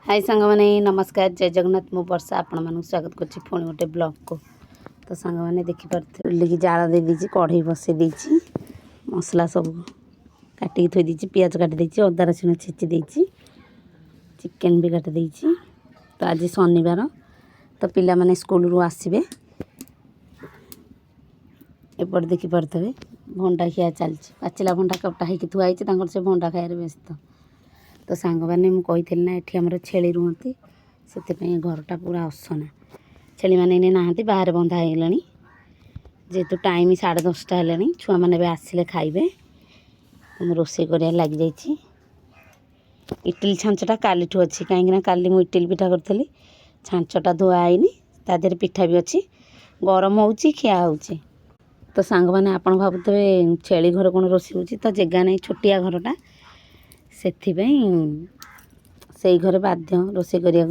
हाय सांग मैंने नमस्कार जय जगन्नाथ मु वर्षा आपण मानक स्वागत करछि फोन गोटे ब्लॉग को। तो सांग मैंने देखि पारथे लिखि जाळ दे दीची कढ़ई बसे दीची मसला सब काटी थोई दीची प्याज काटी दीची अदा रसुण छेची दीची चिकन भी काटी दीची। तो आज शनिवार तो पिला माने स्कूल रु आसीबे एपट देखि पारथबे भंडा खिया चलछि पाचिला भंडा कपटा हेकि थुआ आइछि तांकर से भंडा खायर व्यस्त। तो सांग मैंने मुझे ना ये आमर छेली रुहती से घरटा पूरा असना छेली मैंने ना बाहर बंधा होगा जेहेतु टाइम 10:30 है छुआ मैंने आसिले खाइबे। तो रोसे कर लग जाइए इटिल छांचटा काली अच्छी कहीं काली मुझे इटिल पिठा करी छांचटा धुआ आईनी तादेह पिठा भी अच्छी गरम हो खिया हो। तो सांग मैंने आप भावुवे छेली घर कौन रोसे हो तो जगह नहीं छोटिया घरटा से घरे बाध्य रोसे करिया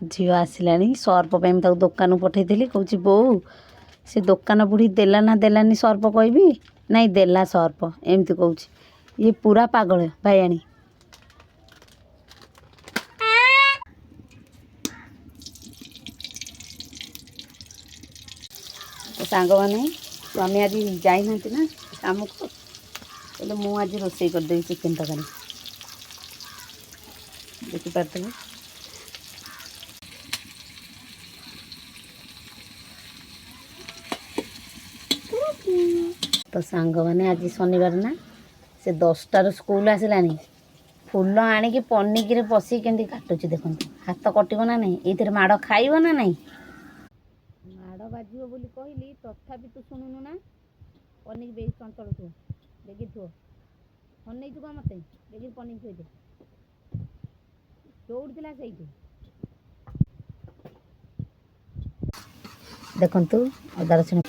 झी आसला सर्फ पे दुकान पठेली कौच बो से दुकान बुढ़ी देला ना देलानी सर्फ कहबी नहीं देला सर्फ एमती कौच ये पूरा पागल भाईआनी। तो सांग मैंने स्वामी आज जाई ना काम को बोले मु आज रोसे करदेवी चिकेन तरकारी देखी पार्थे। तो सांग मैंने आज शनिवार ना से 10टार स्कूल आसलानी फुल आणिकी पनिकी पशि के काटुची देखो हाथ कटो ना नहीं ये माड़ खाइब ना नहीं माड़ बाज कहली तथापि तू शुणुनु ना पनिक बेस चंचल थो देखी थो हन चुका मत देखिए पनिक थोदे दौड़ा से देखु अदा रसुण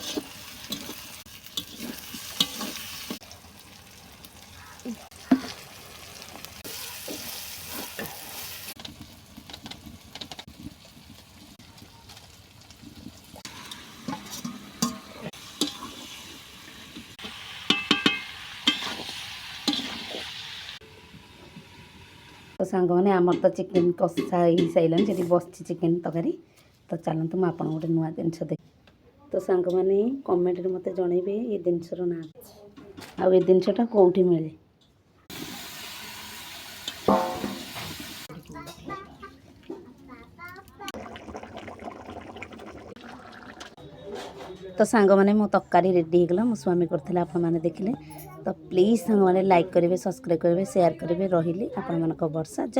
तो सांग मैंने आमर तो चिकेन कषा हो सारे जी बस चिकेन तरकारी। तो चलते मुझे आपको गोटे नुआ जिनस देख। तो सांग मैंने कमेंट में मत जनइबे ये जिनसर ना आ जिनसटा कौटी मिले। तो सांग मैंने मो तरकारी रेडी होगा मो स्वामी करते आपण मैंने देखिले। तो प्लीज सांग मैंने लाइक करेंगे सब्सक्राइब करेंगे शेयर करेंगे रही आपण वर्षा जय।